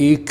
1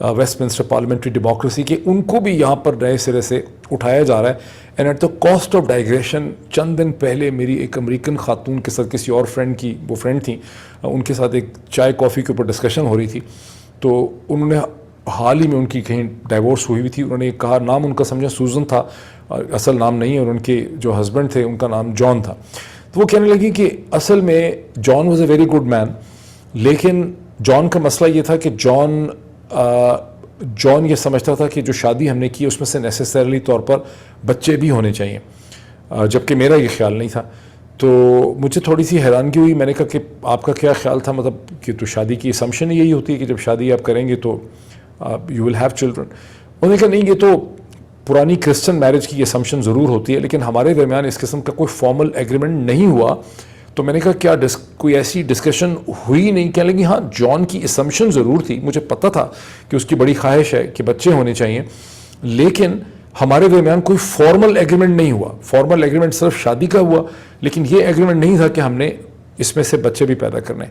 waste minister parliamentary democracy کے، ان کو بھی یہاں پر نئے سرے سے اٹھایا جا رہا ہے. And at the cost of digression, چند دن پہلے میری ایک امریکن خاتون کے ساتھ کسی اور فرینڈ کی، وہ فرینڈ تھیں، ان کے ساتھ ایک چائے کافی کے اوپر ڈسکشن ہو رہی تھی. تو انہوں نے حال ہی میں ان کی کہیں ڈائیورس ہوئی تھی، انہوں نے کہا، نام ان کا سمجھا سوزن تھا، اصل نام نہیں ہے، اور ان کے جو ہسبینڈ تھے ان کا نام جان تھا. تو وہ کہنے لگی کہ اصل میں جان واز اے ویری گڈ مین، لیکن جان کا مسئلہ یہ تھا کہ جان یہ سمجھتا تھا کہ جو شادی ہم نے کی اس میں سے نیسیسریلی طور پر بچے بھی ہونے چاہیے، جبکہ میرا یہ خیال نہیں تھا. تو مجھے تھوڑی سی حیرانگی ہوئی. میں نے کہا کہ آپ کا کیا خیال تھا، مطلب کہ تو شادی کی اسمپشن یہی ہوتی ہے کہ جب شادی آپ کریں گے تو یو ول ہیو چلڈرن. انہوں نے کہا نہیں، یہ تو پرانی کرسچن میرج کی اسمپشن ضرور ہوتی ہے، لیکن ہمارے درمیان اس قسم کا کوئی فارمل ایگریمنٹ نہیں ہوا. تو میں نے کہا کیا کوئی ایسی ڈسکشن ہوئی نہیں؟ کہنے لگی ہاں، جان کی اسمپشن ضرور تھی، مجھے پتہ تھا کہ اس کی بڑی خواہش ہے کہ بچے ہونے چاہیے، لیکن ہمارے درمیان کوئی فارمل ایگریمنٹ نہیں ہوا. فارمل ایگریمنٹ صرف شادی کا ہوا، لیکن یہ ایگریمنٹ نہیں تھا کہ ہم نے اس میں سے بچے بھی پیدا کرنے.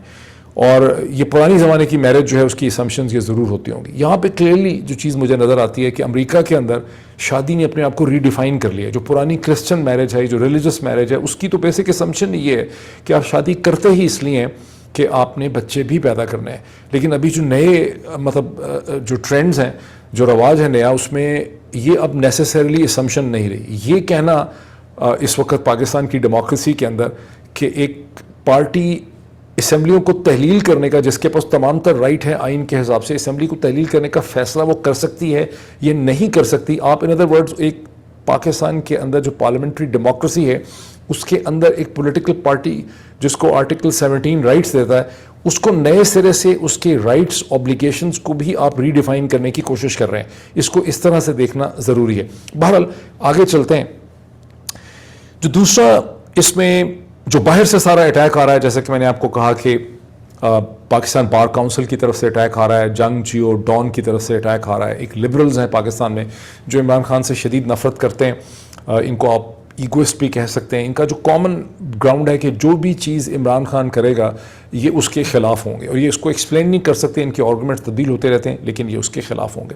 اور یہ پرانی زمانے کی میرج جو ہے اس کی اسمپشنز یہ ضرور ہوتی ہوں گی. یہاں پہ کلیئرلی جو چیز مجھے نظر آتی ہے کہ امریکہ کے اندر شادی نے اپنے آپ کو ری ڈیفائن کر لیا ہے. جو پرانی کرسچن میرج ہے، جو ریلیجس میرج ہے، اس کی تو بیسک اسمپشن یہ ہے کہ آپ شادی کرتے ہی اس لیے ہیں کہ آپ نے بچے بھی پیدا کرنے ہیں. لیکن ابھی جو نئے مطلب جو ٹرینڈز ہیں، جو رواج ہے نیا، اس میں یہ اب نیسیسریلی اسمپشن نہیں رہی. یہ کہنا اس وقت پاکستان کی ڈیموکریسی کے اندر کہ ایک پارٹی اسمبلیوں کو تحلیل کرنے کا، جس کے پاس تمام تر رائٹ ہے آئین کے حساب سے، اسمبلی کو تحلیل کرنے کا فیصلہ وہ کر سکتی ہے، یہ نہیں کر سکتی. آپ ان ادر ورڈز ایک پاکستان کے اندر جو پارلیمنٹری ڈیموکریسی ہے اس کے اندر ایک پولیٹیکل پارٹی جس کو آرٹیکل 17 رائٹس دیتا ہے، اس کو نئے سرے سے اس کے رائٹس اوبلیگیشنز کو بھی آپ ری ڈیفائن کرنے کی کوشش کر رہے ہیں. اس کو اس طرح سے دیکھنا ضروری ہے. بہرحال آگے چلتے ہیں. جو دوسرا اس میں جو باہر سے سارا اٹیک آ رہا ہے، جیسا کہ میں نے آپ کو کہا کہ پاکستان بار کونسل کی طرف سے اٹیک آ رہا ہے، جنگ جیو ڈان کی طرف سے اٹیک آ رہا ہے. ایک لبرلز ہیں پاکستان میں جو عمران خان سے شدید نفرت کرتے ہیں، ان کو آپ ایگوسٹ بھی کہہ سکتے ہیں. ان کا جو کامن گراؤنڈ ہے کہ جو بھی چیز عمران خان کرے گا یہ اس کے خلاف ہوں گے، اور یہ اس کو ایکسپلین نہیں کر سکتے، ان کے آرگومنٹ تبدیل ہوتے رہتے ہیں، لیکن یہ اس کے خلاف ہوں گے.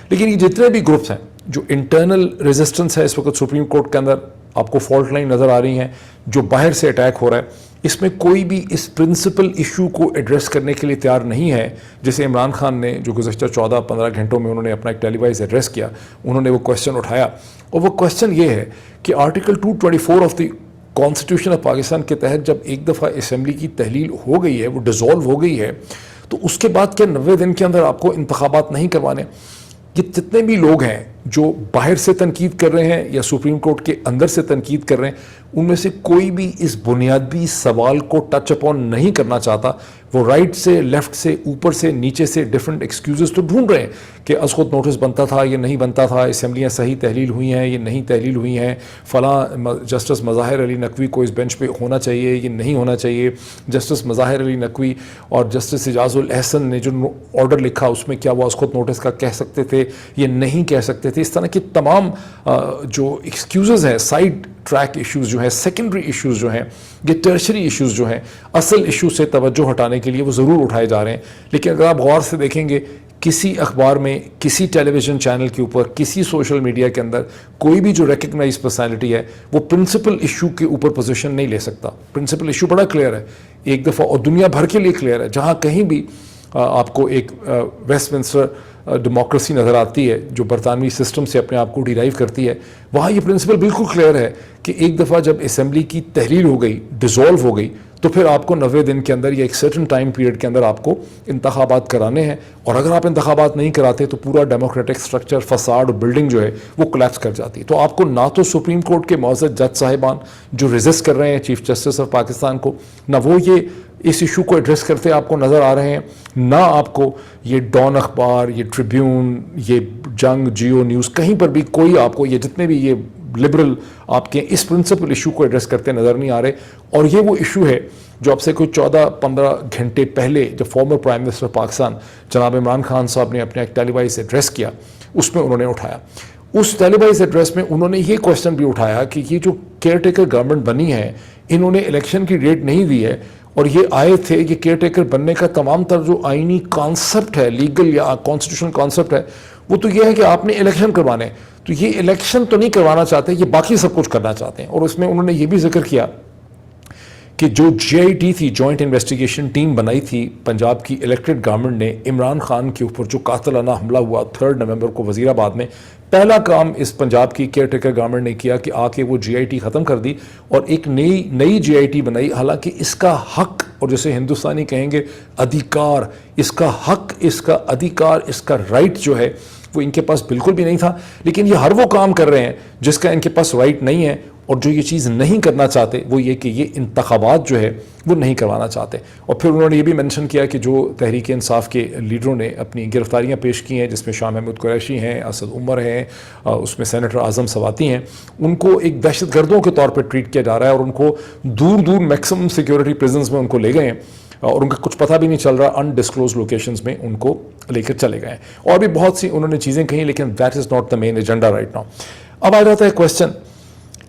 لیکن یہ جتنے بھی گروپس ہیں جو انٹرنل ریزسٹنس ہے اس وقت سپریم کورٹ کے اندر آپ کو فالٹ لائن نظر آ رہی ہیں، جو باہر سے اٹیک ہو رہا ہے، اس میں کوئی بھی اس پرنسپل ایشو کو ایڈریس کرنے کے لیے تیار نہیں ہے. جیسے عمران خان نے جو گزشتہ 14-15 گھنٹوں میں انہوں نے اپنا ایک ٹیلی وائز ایڈریس کیا، انہوں نے وہ کویشچن اٹھایا، اور وہ کویشچن یہ ہے کہ article 224 of the constitution of Pakistan کے تحت جب ایک دفعہ اسمبلی کی تحلیل ہو گئی ہے، وہ ڈیزالو ہو گئی ہے، تو اس کے بعد کیا 90 دن کے اندر آپ کو انتخابات نہیں کروانے؟ یہ جتنے بھی لوگ ہیں جو باہر سے تنقید کر رہے ہیں یا سپریم کورٹ کے اندر سے تنقید کر رہے ہیں، ان میں سے کوئی بھی اس بنیادی سوال کو ٹچ اپون نہیں کرنا چاہتا. وہ رائٹ سے، لیفٹ سے، اوپر سے، نیچے سے ڈیفرنٹ ایکسکیوزز تو ڈھونڈ رہے ہیں کہ از خود نوٹس بنتا تھا، یہ نہیں بنتا تھا، اسمبلیاں صحیح تحلیل ہوئی ہیں، یہ نہیں تحلیل ہوئی ہیں، فلاں جسٹس مظاہر علی نقوی کو اس بینچ پہ ہونا چاہیے، یہ نہیں ہونا چاہیے. جسٹس مظاہر علی نقوی اور جسٹس اعجاز الاحسن نے جو آرڈر لکھا اس میں کیا وہ از خود نوٹس کا کہہ سکتے تھے، یہ نہیں کہہ سکتے تھے. اس طرح کی تمام جو ایکسکیوزز ہیں، سائڈ ٹریک ایشوز جو ہیں، سیکنڈری ایشوز جو ہیں، یہ ٹرشری ایشوز جو ہیں، اصل ایشو سے توجہ ہٹانے کے لیے وہ ضرور اٹھائے جا رہے ہیں. لیکن اگر آپ غور سے دیکھیں گے، کسی اخبار میں، کسی ٹیلی ویژن چینل کے اوپر، کسی سوشل میڈیا کے اندر کوئی بھی جو ریکگنائز پرسنالٹی ہے وہ پرنسپل ایشو کے اوپر پوزیشن نہیں لے سکتا. پرنسپل ایشو بڑا کلیئر ہے ایک دفعہ، اور دنیا بھر کے لیے کلیئر ہے. جہاں کہیں بھی آپ کو ایک ویسٹ منسٹر ڈیموکریسی نظر آتی ہے جو برطانوی سسٹم سے اپنے آپ کو ڈیرائیو کرتی ہے، وہاں یہ پرنسپل بالکل کلیئر ہے کہ ایک دفعہ جب اسمبلی کی تحلیل ہو گئی، ڈیزالو ہو گئی، تو پھر آپ کو 90 دن کے اندر یا ایک سرٹن ٹائم پیریڈ کے اندر آپ کو انتخابات کرانے ہیں. اور اگر آپ انتخابات نہیں کراتے تو پورا ڈیموکریٹک سٹرکچر، فساد اور بلڈنگ جو ہے وہ کولیپس کر جاتی ہے. تو آپ کو نہ تو سپریم کورٹ کے معزز جج صاحبان جو ریزسٹ کر رہے ہیں چیف جسٹس آف پاکستان کو، نہ وہ یہ اس ایشو کو ایڈریس کرتے آپ کو نظر آ رہے ہیں، نہ آپ کو یہ ڈان اخبار، یہ ٹریبیون، یہ جنگ جیو نیوز، کہیں پر بھی کوئی آپ کو یہ جتنے بھی یہ لبرل آپ کے اس پرنسپل ایشو کو ایڈریس کرتے نظر نہیں آ رہے. اور یہ وہ ایشو ہے جو اب سے کوئی 14-15 گھنٹے پہلے جب فارمر پرائم منسٹر پاکستان جناب عمران خان صاحب نے اپنے ایک ٹیلی وائز ایڈریس کیا، اس میں انہوں نے اٹھایا. اس ٹیلی وائز ایڈریس میں انہوں نے یہ کویشچن بھی اٹھایا کہ یہ جو کیئر ٹیکر گورنمنٹ بنی ہے، انہوں نے الیکشن کی ڈیٹ نہیں دی ہے، اور یہ آئے تھے، یہ کیئر ٹیکر بننے کا تمام تر جو آئینی کانسیپٹ ہے، لیگل یا کانسٹیٹیوشنل کانسیپٹ ہے، وہ تو یہ ہے کہ آپ نے الیکشن کروانے. تو یہ الیکشن تو نہیں کروانا چاہتے، یہ باقی سب کچھ کرنا چاہتے ہیں. اور اس میں انہوں نے یہ بھی ذکر کیا کہ جو GIT تھی، جوائنٹ انویسٹیگیشن ٹیم بنائی تھی پنجاب کی الیکٹڈ گورنمنٹ نے عمران خان کے اوپر جو قاتلانہ حملہ ہوا 3 نومبر کو وزیر آباد میں، پہلا کام اس پنجاب کی کیئر ٹیکر گورنمنٹ نے کیا کہ آ کے وہ GIT ختم کر دی اور ایک نئی GIT بنائی. حالانکہ اس کا حق، اور جیسے ہندوستانی کہیں گے ادھیکار، اس کا حق، اس کا ادھیکار، اس کا رائٹ جو ہے وہ ان کے پاس بالکل بھی نہیں تھا. لیکن یہ ہر وہ کام کر رہے ہیں جس کا ان کے پاس رائٹ نہیں ہے. اور جو یہ چیز نہیں کرنا چاہتے وہ یہ کہ یہ انتخابات جو ہے وہ نہیں کروانا چاہتے. اور پھر انہوں نے یہ بھی منشن کیا کہ جو تحریک انصاف کے لیڈروں نے اپنی گرفتاریاں پیش کی ہیں، جس میں شاہ محمود قریشی ہیں، اسد عمر ہیں، اس میں سینیٹر اعظم سواتی ہیں، ان کو ایک دہشت گردوں کے طور پہ ٹریٹ کیا جا رہا ہے اور ان کو دور میکسیمم سیکیورٹی پریزنز میں ان کو لے گئے ہیں اور ان کا کچھ پتہ بھی نہیں چل رہا، انڈسکلوز لوکیشنز میں ان کو لے کر چلے گئے ہیں. اور بھی بہت سی انہوں نے چیزیں کہیں، لیکن that is not the main agenda right now. اب آ جاتا ہے کویشچن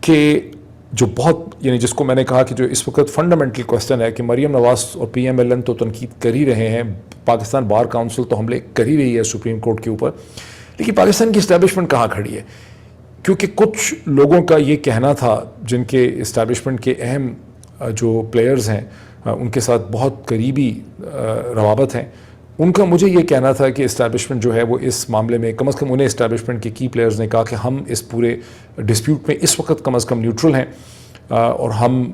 کہ جو بہت، یعنی جس کو میں نے کہا کہ جو اس وقت فنڈامنٹل کویشچن ہے کہ مریم نواز اور PMLN تو تنقید کر ہی رہے ہیں، پاکستان بار کاؤنسل تو حملے کر ہی رہی ہے سپریم کورٹ کے اوپر، لیکن پاکستان کی اسٹیبلشمنٹ کہاں کھڑی ہے؟ کیونکہ کچھ لوگوں کا یہ کہنا تھا جن کے اسٹیبلشمنٹ کے اہم جو پلیئرز ہیں ان کے ساتھ بہت قریبی روابط ہیں، ان کا مجھے یہ کہنا تھا کہ اسٹیبلشمنٹ جو ہے وہ اس معاملے میں کم از کم انہیں اسٹیبلشمنٹ کے کی پلیئرز نے کہا کہ ہم اس پورے ڈسپیوٹ میں اس وقت کم از کم نیوٹرل ہیں اور ہم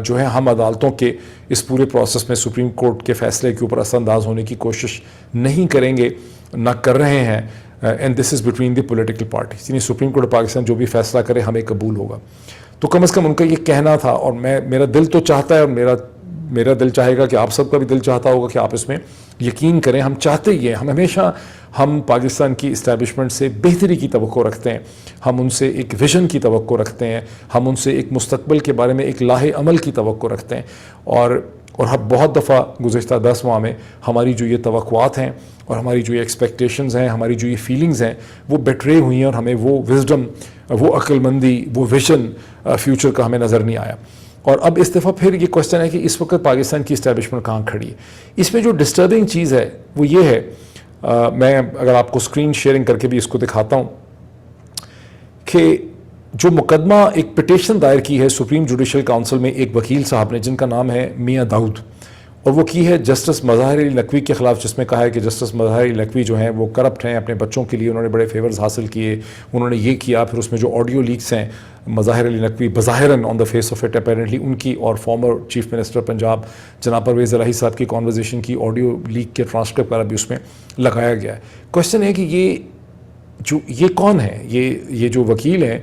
جو ہے ہم عدالتوں کے اس پورے پروسیس میں سپریم کورٹ کے فیصلے کے اوپر اثر انداز ہونے کی کوشش نہیں کریں گے، نہ کر رہے ہیں. And this is between the political parties, یعنی سپریم کورٹ پاکستان جو بھی فیصلہ کرے ہمیں قبول ہوگا. تو کم از کم ان کا یہ کہنا تھا، اور میرا دل تو چاہتا ہے اور میرا دل چاہے گا کہ آپ سب کا بھی دل چاہتا ہوگا کہ آپ اس میں یقین کریں. ہم چاہتے ہی ہیں، ہم ہمیشہ پاکستان کی اسٹیبلشمنٹ سے بہتری کی توقع رکھتے ہیں، ہم ان سے ایک ویژن کی توقع رکھتے ہیں، ہم ان سے ایک مستقبل کے بارے میں ایک لاہ عمل کی توقع رکھتے ہیں. اور بہت دفعہ گزشتہ 10 ماہ میں ہماری جو یہ توقعات ہیں اور ہماری جو یہ ایکسپیکٹیشنز ہیں، ہماری جو یہ فیلنگز ہیں، وہ بیٹرے ہوئی ہیں اور ہمیں وہ وزڈم، وہ عقل مندی، وہ ویژن فیوچر کا ہمیں نظر نہیں آیا. اور اب اس دفعہ پھر یہ کویشچن ہے کہ اس وقت پاکستان کی اسٹیبلشمنٹ کہاں کھڑی ہے. اس میں جو ڈسٹربنگ چیز ہے وہ یہ ہے، میں اگر آپ کو اسکرین شیئرنگ کر کے بھی اس کو دکھاتا ہوں کہ جو مقدمہ ایک پٹیشن دائر کی ہے سپریم جوڈیشل کونسل میں ایک وکیل صاحب نے جن کا نام ہے میاں داؤد، اور وہ کی ہے جسٹس مظاہر علی نقوی کے خلاف، جس میں کہا ہے کہ جسٹس مظاہر علی نقوی جو ہیں وہ کرپٹ ہیں، اپنے بچوں کے لیے انہوں نے بڑے فیورز حاصل کیے، انہوں نے یہ کیا. پھر اس میں جو آڈیو لیکس ہیں مظاہر علی نقوی بظاہراً on the face of it apparently ان کی اور فارمر چیف منسٹر پنجاب جناب پرویز الہی صاحب کی کانورزیشن کی آڈیو لیک کے ٹرانسکرپٹ وغیرہ بھی اس میں لگایا گیا ہے. کویشچن ہے کہ یہ کون ہے، یہ جو وکیل ہیں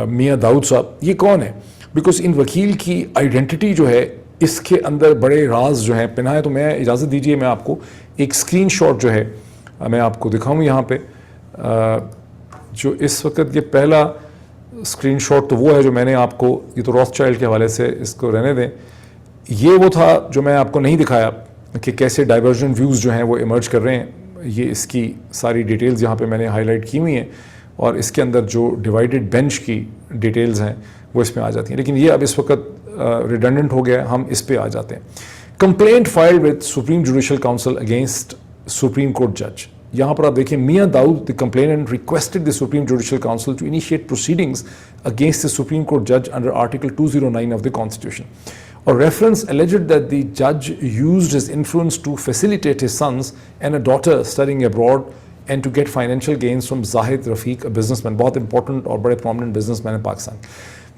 میاں داؤد صاحب، یہ کون ہے؟ بیکاز ان وکیل کی آئیڈینٹی جو ہے اس کے اندر بڑے راز جو ہیں پنہا ہے. تو میں اجازت دیجیے میں آپ کو ایک اسکرین شاٹ جو ہے میں آپ کو دکھاؤں یہاں پہ. جو اس وقت یہ پہلا اسکرین شاٹ تو وہ ہے جو میں نے آپ کو، یہ تو روتھ چائلڈ کے حوالے سے اس کو رہنے دیں، یہ وہ تھا جو میں آپ کو نہیں دکھایا کہ کیسے ڈائیورژن ویوز جو ہیں وہ ایمرج کر رہے ہیں. یہ اس کی ساری ڈیٹیلز یہاں پہ میں نے ہائی لائٹ کی ہوئی ہیں اور اس کے اندر جو ڈیوائیڈڈ بینچ کی ڈیٹیلز ہیں وہ اس میں آ جاتی ہیں. لیکن یہ اب اس وقت ریڈنڈنٹ ہو گیا، ہم اس پہ آ جاتے ہیں. Complaint filed with supreme judicial council against supreme court جج. یہاں پر آپ دیکھیں Mian Dawood the complainant requested the supreme judicial council to initiate proceedings against the supreme court جج under article 209 of the constitution. Or reference alleged that the judge used his influence to facilitate his sons and a daughter studying abroad and to get financial gains from Zahid Rafiq, a businessman, بہت important اور بڑے prominent businessman in Pakistan.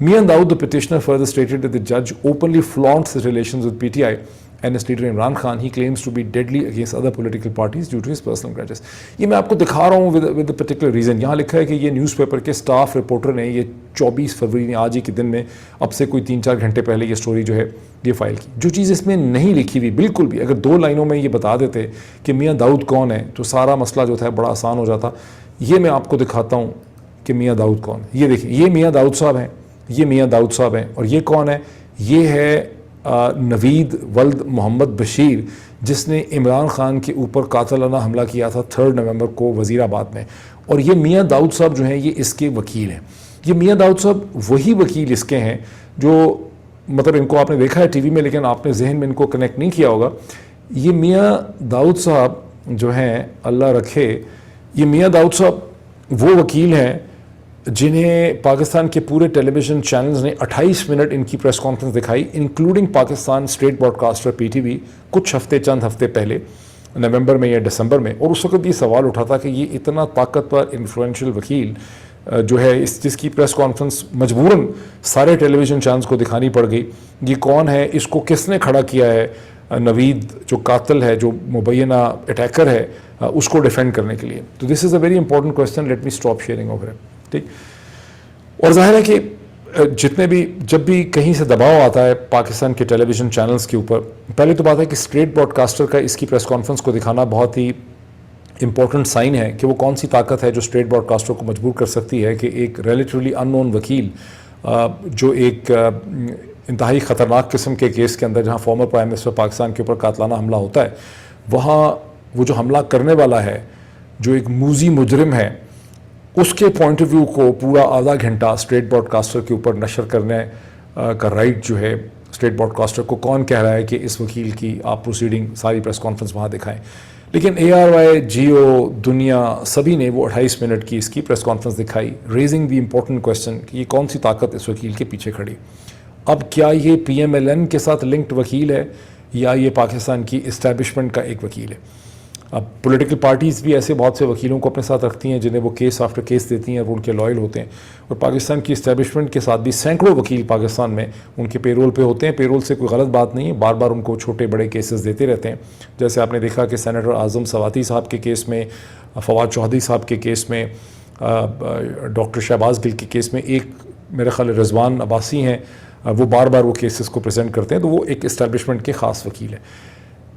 Mian Dawood, the petitioner, further stated that the judge openly flaunts his relations with PTI and his leader Imran Khan. He claims to be deadly against other political parties due to his personal grudges. یہ میں آپ کو دکھا رہا ہوں with a particular reason. یہاں لکھا ہے کہ یہ نیوز پیپر کے سٹاف رپورٹر نے یہ 24 فروری نے آج ہی کے دن میں اب سے کوئی 3-4 گھنٹے پہلے یہ سٹوری جو ہے یہ فائل کی. جو چیز اس میں نہیں لکھی ہوئی بالکل بھی، اگر 2 لائنوں میں یہ بتا دیتے کہ میاں داؤد کون ہے تو سارا مسئلہ جو تھا بڑا آسان ہو جاتا. یہ میں آپ کو دکھاتا ہوں کہ میاں داؤد کون ہے. یہ دیکھیں، یہ میاں داؤد صاحب ہیں، یہ میاں داؤد صاحب ہیں، اور یہ کون ہے؟ یہ ہے نوید ولد محمد بشیر، جس نے عمران خان کے اوپر قاتلانہ حملہ کیا تھا 3 نومبر کو وزیر آباد میں. اور یہ میاں داؤد صاحب جو ہیں یہ اس کے وکیل ہیں. یہ میاں داؤد صاحب وہی وکیل اس کے ہیں جو مطلب ان کو آپ نے دیکھا ہے ٹی وی میں لیکن آپ نے ذہن میں ان کو کنیکٹ نہیں کیا ہوگا. یہ میاں داؤد صاحب جو ہیں اللہ رکھے, یہ میاں داؤد صاحب وہ وکیل ہیں جنہیں پاکستان کے پورے ٹیلی ویژن چینلز نے 28 منٹ ان کی پریس کانفرنس دکھائی, including Pakistan state broadcaster PTV کچھ چند ہفتے پہلے نومبر میں یا دسمبر میں. اور اس وقت یہ سوال اٹھا تھا کہ یہ اتنا طاقتور انفلوئنشیل وکیل جو ہے جس کی پریس کانفرنس مجبوراً سارے ٹیلی ویژن چینلز کو دکھانی پڑ گئی, یہ کون ہے, اس کو کس نے کھڑا کیا ہے, نوید جو قاتل ہے, جو مبینہ اٹیکر ہے, اس کو ڈیفینڈ کرنے کے لیے. تو this is a very important question, let me stop sharing over it. ٹھیک. اور ظاہر ہے کہ جتنے بھی جب بھی کہیں سے دباؤ آتا ہے پاکستان کے ٹیلی ویژن چینلز کے اوپر, پہلے تو بات ہے کہ اسٹیٹ براڈ کاسٹر کا اس کی پریس کانفرنس کو دکھانا بہت ہی امپورٹنٹ سائن ہے کہ وہ کون سی طاقت ہے جو اسٹیٹ براڈ کاسٹر کو مجبور کر سکتی ہے کہ ایک ریلیٹیولی ان نون وکیل جو ایک انتہائی خطرناک قسم کے کیس کے اندر جہاں فارمر پرائم منسٹر پاکستان کے اوپر قاتلانہ حملہ ہوتا ہے, وہاں وہ جو حملہ کرنے والا ہے جو ایک موذی مجرم ہے, اس کے پوائنٹ آف ویو کو پورا آدھا گھنٹہ اسٹیٹ براڈ کاسٹر کے اوپر نشر کرنے کا رائٹ جو ہے اسٹیٹ براڈ کاسٹر کو کون کہہ رہا ہے کہ اس وکیل کی آپ پروسیڈنگ ساری پریس کانفرنس وہاں دکھائیں. لیکن ARY, جیو, دنیا سبھی نے وہ 28 منٹ کی اس کی پریس کانفرنس دکھائی, ریزنگ دی امپورٹنٹ کویسچن کہ یہ کون سی طاقت اس وکیل کے پیچھے کھڑی. اب کیا یہ PMLN کے ساتھ لنکڈ وکیل ہے یا یہ پاکستان کی اسٹیبلشمنٹ کا ایک وکیل ہے؟ اب پولیٹیکل پارٹیز بھی ایسے بہت سے وکیلوں کو اپنے ساتھ رکھتی ہیں جنہیں وہ کیس آفٹر کیس دیتی ہیں اور وہ ان کے لائل ہوتے ہیں, اور پاکستان کی اسٹیبلشمنٹ کے ساتھ بھی سینکڑوں وکیل پاکستان میں ان کے پیرول پہ ہوتے ہیں. پیرول سے کوئی غلط بات نہیں ہے, بار بار ان کو چھوٹے بڑے کیسز دیتے رہتے ہیں. جیسے آپ نے دیکھا کہ سینیٹر اعظم سواتی صاحب کے کیس میں, فواد چوہدری صاحب کے کیس میں, ڈاکٹر شہباز گل کے کیس میں, ایک میرے خیال رضوان عباسی ہیں, وہ بار بار وہ کیسز کو پریزنٹ کرتے ہیں, تو وہ ایک اسٹیبلشمنٹ کے خاص وکیل ہیں.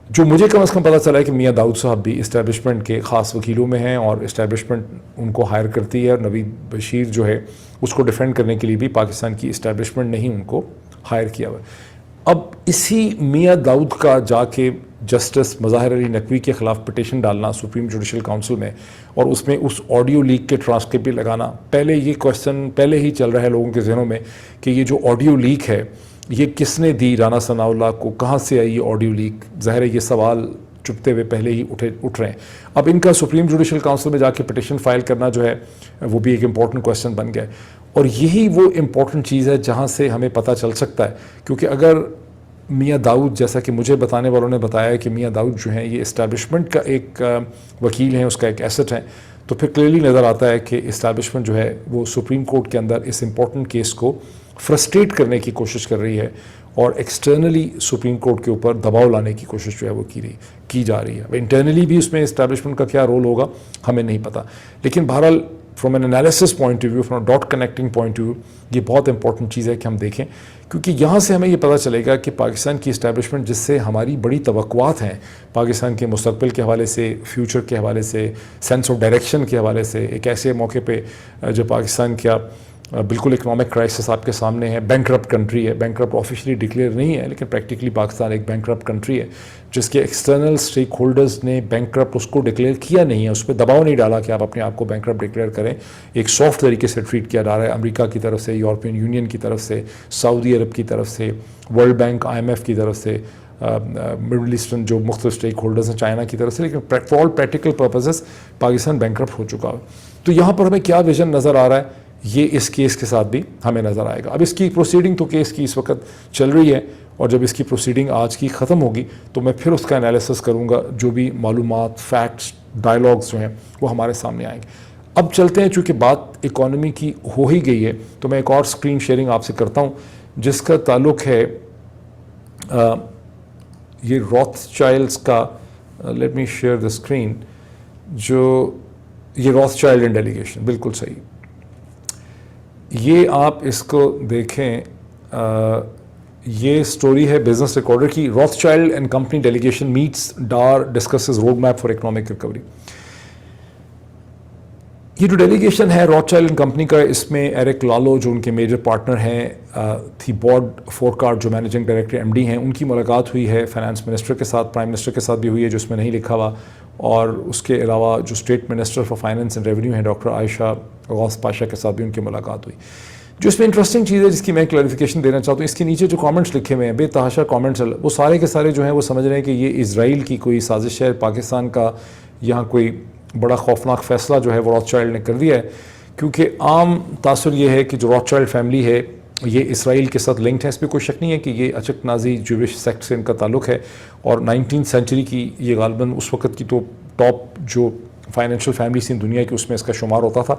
جو مجھے کم از کم پتہ چلا ہے کہ میاں داؤد صاحب بھی اسٹیبلشمنٹ کے خاص وکیلوں میں ہیں, اور اسٹیبلشمنٹ ان کو ہائر کرتی ہے, اور نوید بشیر جو ہے اس کو ڈیفینڈ کرنے کے لیے بھی پاکستان کی اسٹیبلشمنٹ نے ہی ان کو ہائر کیا ہوا ہے. اب اسی میاں داؤد کا جا کے جسٹس مظاہر علی نقوی کے خلاف پٹیشن ڈالنا سپریم جوڈیشل کاؤنسل میں, اور اس میں اس آڈیو لیک کے ٹرانسکرپٹ بھی لگانا, پہلے یہ کویسچن پہلے ہی چل رہا ہے لوگوں کے ذہنوں میں کہ یہ جو آڈیو لیک ہے یہ کس نے دی رانا ثناء اللہ کو, کہاں سے آئی یہ آڈیو لیک. ظاہر ہے یہ سوال چپتے ہوئے پہلے ہی اٹھ رہے ہیں. اب ان کا سپریم جوڈیشل کاؤنسل میں جا کے پٹیشن فائل کرنا جو ہے وہ بھی ایک امپورٹنٹ کویسچن بن گیا ہے, اور یہی وہ امپورٹنٹ چیز ہے جہاں سے ہمیں پتہ چل سکتا ہے, کیونکہ اگر میاں داؤد, جیسا کہ مجھے بتانے والوں نے بتایا کہ میاں داؤد جو ہیں یہ اسٹیبلشمنٹ کا ایک وکیل ہیں, اس کا ایک ایسٹ ہے, تو پھر کلیئرلی نظر آتا ہے کہ اسٹیبلشمنٹ جو ہے وہ سپریم کورٹ کے اندر اس امپورٹنٹ کیس کو فرسٹریٹ کرنے کی کوشش کر رہی ہے, اور ایکسٹرنلی سپریم کورٹ کے اوپر دباؤ لانے کی کوشش جو ہے وہ کی جا رہی ہے. انٹرنلی بھی اس میں اسٹیبلشمنٹ کا کیا رول ہوگا ہمیں نہیں پتہ, لیکن بہرحال from an analysis point of view, from dot connecting point of view, یہ بہت امپورٹنٹ چیز ہے کہ ہم دیکھیں, کیونکہ یہاں سے ہمیں یہ پتہ چلے گا کہ پاکستان کی اسٹیبلشمنٹ جس سے ہماری بڑی توقعات ہیں پاکستان کے مستقبل کے حوالے سے, فیوچر کے حوالے سے, سینس آف ڈائریکشن کے حوالے سے, ایک ایسے موقع پہ جو پاکستان کیا بالکل اکنامک کرائسس آپ کے سامنے ہے, بینکرپٹ کنٹری ہے, بینکرپٹ آفیشلی ڈکلیئر نہیں ہے لیکن پریکٹیکلی پاکستان ایک بینکرپٹ کنٹری ہے, جس کے ایکسٹرنل اسٹیک ہولڈرز نے بینکرپٹ اس کو ڈکلیئر کیا نہیں ہے, اس پہ دباؤ نہیں ڈالا کہ آپ اپنے آپ کو بینکرپٹ ڈکلیئر کریں. ایک سافٹ طریقے سے ٹریٹ کیا جا رہا ہے امریکہ کی طرف سے, یورپین یونین کی طرف سے, سعودی عرب کی طرف سے, ورلڈ بینک IMF کی طرف سے, مڈل ایسٹرن جو مختلف اسٹیک ہولڈرز ہیں چائنا کی طرف سے, لیکن for all practical purposes Pakistan bankrupt ہو چکا ہے. تو یہاں پر ہمیں کیا ویژن نظر آ رہا ہے, یہ اس کیس کے ساتھ بھی ہمیں نظر آئے گا. اب اس کی پروسیڈنگ تو کیس کی اس وقت چل رہی ہے, اور جب اس کی پروسیڈنگ آج کی ختم ہوگی تو میں پھر اس کا انالیسس کروں گا, جو بھی معلومات, فیکٹس, ڈائلاگس جو ہیں وہ ہمارے سامنے آئیں گے. اب چلتے ہیں, چونکہ بات اکانومی کی ہو ہی گئی ہے تو میں ایک اور اسکرین شیئرنگ آپ سے کرتا ہوں جس کا تعلق ہے یہ روتھ چائلڈس کا. Let me share the screen. جو یہ روتھ چائلڈ ان ڈیلیگیشن, بالکل صحیح, یہ آپ اس کو دیکھیں, یہ سٹوری ہے بزنس ریکارڈر کی. Rothschild and company delegation meets Dar, discusses road map for economic recovery. یہ جو ڈیلیگیشن ہے روتھ چائلڈ اینڈ کمپنی کا, اس میں ایرک لالو جو ان کے میجر پارٹنر ہیں, تھی بورڈ فورکارٹ جو مینیجنگ ڈائریکٹر MD ہیں, ان کی ملاقات ہوئی ہے فائنانس منسٹر کے ساتھ, پرائم منسٹر کے ساتھ بھی ہوئی ہے جو اس میں نہیں لکھا ہوا, اور اس کے علاوہ جو state minister for finance and revenue ہیں ڈاکٹر عائشہ غوث پاشا کے ساتھ بھی ان کی ملاقات ہوئی. جو اس میں انٹرسٹنگ چیز ہے جس کی میں کلیریفیکیشن دینا چاہتا ہوں، اس کے نیچے جو کامنٹس لکھے ہوئے ہیں بے تحاشا کامنٹس، وہ سارے کے سارے جو ہیں وہ سمجھ رہے ہیں کہ یہ اسرائیل کی کوئی سازش ہے، پاکستان کا یہاں کوئی بڑا خوفناک فیصلہ جو ہے وہ روتھ چائلڈ نے کر دیا ہے، کیونکہ عام تاثر یہ ہے کہ جو روتھ چائلڈ فیملی ہے یہ اسرائیل کے ساتھ لنکڈ ہے. اس پہ کوئی شک نہیں ہے کہ یہ اچک نازی جوش سیکٹ سے ان کا تعلق ہے، اور 19 سینچری کی یہ غالباً اس وقت کی تو ٹاپ جو فائنینشیل فیملیز تھیں دنیا کی اس میں اس کا شمار ہوتا تھا.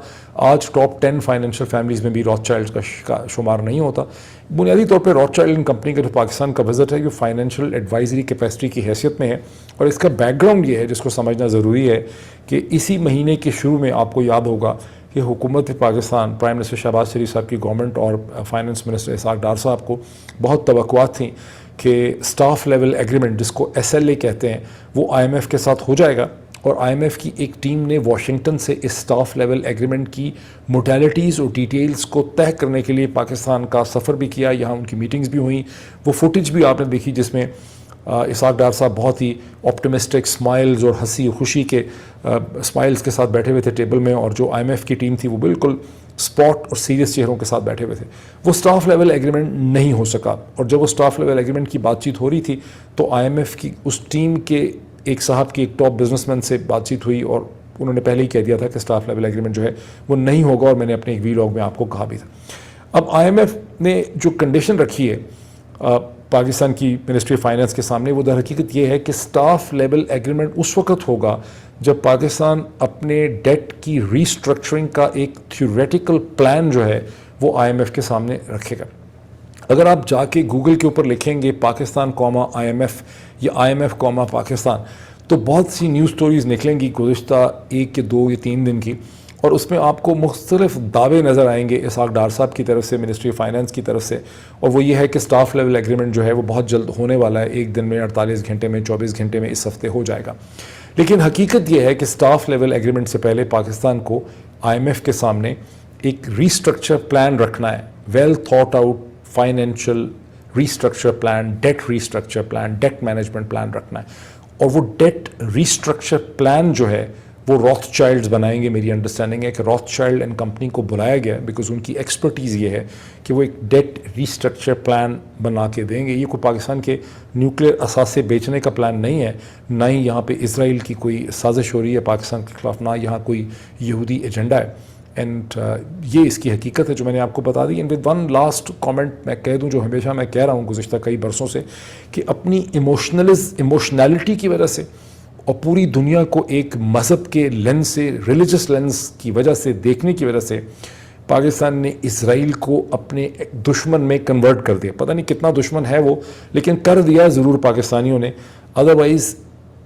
آج ٹاپ 10 فائنینشیل فیملیز میں بھی روتھ چائلڈ کا شمار نہیں ہوتا. بنیادی طور پہ روتھ چائلڈ ان کمپنی کا جو پاکستان کا وزٹ ہے یہ فائنینشیل ایڈوائزری کیپیسٹی کی حیثیت میں ہے، اور اس کا بیک گراؤنڈ یہ ہے جس کو سمجھنا ضروری ہے کہ اسی مہینے کے شروع میں آپ کو یاد ہوگا کہ حکومت پاکستان پرائم منسٹر شہباز شریف صاحب کی گورنمنٹ اور فائنانس منسٹر اسحاق ڈار صاحب کو بہت توقعات تھیں کہ اسٹاف لیول ایگریمنٹ جس کو SLA کہتے ہیں وہ IMF کے ساتھ ہو جائے گا، اور IMF کی ایک ٹیم نے واشنگٹن سے اس اسٹاف لیول ایگریمنٹ کی موڈیلٹیز اور ڈیٹیلز کو طے کرنے کے لیے پاکستان کا سفر بھی کیا. یہاں ان کی میٹنگز بھی ہوئیں، وہ فوٹیج بھی آپ نے دیکھی جس میں اسحاق ڈار صاحب بہت ہی آپٹمسٹک اسمائلز اور ہنسی خوشی کے اسمائلز کے ساتھ بیٹھے ہوئے تھے ٹیبل میں، اور جو IMF کی ٹیم تھی وہ بالکل اسپاٹ اور سیریس چہروں کے ساتھ بیٹھے ہوئے تھے. وہ اسٹاف لیول ایگریمنٹ نہیں ہو سکا، اور جب وہ اسٹاف لیول ایگریمنٹ کی بات چیت ہو رہی تھی تو IMF کی اس ٹیم کے ایک صاحب کی ایک ٹاپ بزنس مین سے بات چیت ہوئی، اور انہوں نے پہلے ہی کہہ دیا تھا کہ اسٹاف لیول ایگریمنٹ جو ہے وہ نہیں ہوگا، اور میں نے اپنے ایک ویلاگ میں آپ کو کہا بھی تھا. اب IMF نے جو کنڈیشن رکھی ہے پاکستان کی منسٹری فائنانس کے سامنے، وہ در حقیقت یہ ہے کہ اسٹاف لیول ایگریمنٹ اس وقت ہوگا جب پاکستان اپنے ڈیٹ کی ریسٹرکچرنگ کا ایک تھیوریٹیکل پلان جو ہے وہ IMF کے سامنے رکھے گا. اگر آپ جا کے گوگل کے اوپر لکھیں گے پاکستان IMF یا IMF پاکستان تو بہت سی نیوز سٹوریز نکلیں گی گزشتہ 1 یا 2 یا 3 دن کی، اور اس میں آپ کو مختلف دعوے نظر آئیں گے اسحاق ڈار صاحب کی طرف سے، منسٹری فائنانس کی طرف سے، اور وہ یہ ہے کہ اسٹاف لیول ایگریمنٹ جو ہے وہ بہت جلد ہونے والا ہے، 1 دن میں، 48 گھنٹے میں، 24 گھنٹے میں، اس ہفتے ہو جائے گا. لیکن حقیقت یہ ہے کہ اسٹاف لیول ایگریمنٹ سے پہلے پاکستان کو IMF کے سامنے ایک ریسٹرکچر پلان رکھنا ہے، well thought out financial restructure plan, debt restructure plan, debt management plan رکھنا ہے. اور وہ ڈیٹ ریسٹرکچر پلان جو ہے وہ روتھ چائلڈز بنائیں گے. میری انڈرسٹینڈنگ ہے کہ روتھ چائلڈ اینڈ کمپنی کو بلایا گیا بیکاز ان کی ایکسپرٹیز یہ ہے کہ وہ ایک ڈیٹ ریسٹرکچر پلان بنا کے دیں گے. یہ کوئی پاکستان کے نیوکلیر اثاثے بیچنے کا پلان نہیں ہے، نہ ہی یہاں پہ اسرائیل کی کوئی سازش ہو رہی ہے پاکستان کے خلاف، نہ یہاں کوئی یہودی ایجنڈا ہے. اینڈ یہ اس کی حقیقت ہے جو میں نے آپ کو بتا دی. And with one last comment میں کہہ دوں جو ہمیشہ میں کہہ رہا ہوں گزشتہ کئی برسوں سے، کہ اپنی ایموشنالٹی کی وجہ سے اور پوری دنیا کو ایک مذہب کے لینس سے، ریلیجس لینس کی وجہ سے دیکھنے کی وجہ سے پاکستان نے اسرائیل کو اپنے دشمن میں کنورٹ کر دیا. پتہ نہیں کتنا دشمن ہے وہ، لیکن کر دیا ضرور پاکستانیوں نے. ادروائز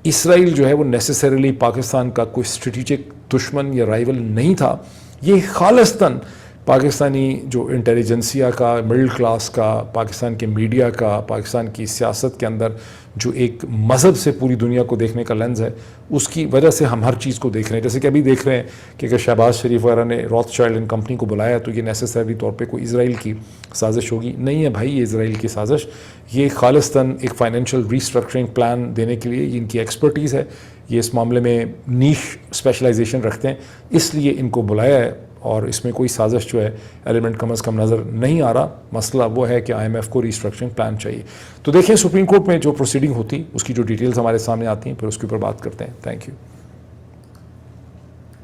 اسرائیل جو ہے وہ نیسیسریلی پاکستان کا کوئی اسٹریٹجک دشمن یا رائیول نہیں تھا. یہ خالصتاً پاکستانی جو انٹیلیجنسیا کا، مڈل کلاس کا، پاکستان کے میڈیا کا، پاکستان کی سیاست کے اندر جو ایک مذہب سے پوری دنیا کو دیکھنے کا لینز ہے، اس کی وجہ سے ہم ہر چیز کو دیکھ رہے ہیں. جیسے کہ ابھی دیکھ رہے ہیں کہ اگر شہباز شریف وغیرہ نے روتھ چائلڈ اینڈ کمپنی کو بلایا تو یہ نیسیسری طور پہ کوئی اسرائیل کی سازش ہوگی. نہیں ہے بھائی، یہ اسرائیل کی سازش، یہ خالصتاً ایک فائنینشیل ریسٹرکچرنگ پلان دینے کے لیے، یہ ان کی ایکسپرٹیز ہے، یہ اس معاملے میں نیش اسپیشلائزیشن رکھتے ہیں، اس لیے ان کو بلایا ہے. اور اس میں کوئی سازش جو ہے ایلیمنٹ کم از کم نظر نہیں آ رہا. مسئلہ وہ ہے کہ IMF کو ریسٹرکچرنگ پلان چاہیے. تو دیکھیں سپریم کورٹ میں جو پروسیڈنگ ہوتی اس کی جو ڈیٹیلز ہمارے سامنے آتی ہیں، پھر اس کے اوپر بات کرتے ہیں. Thank you.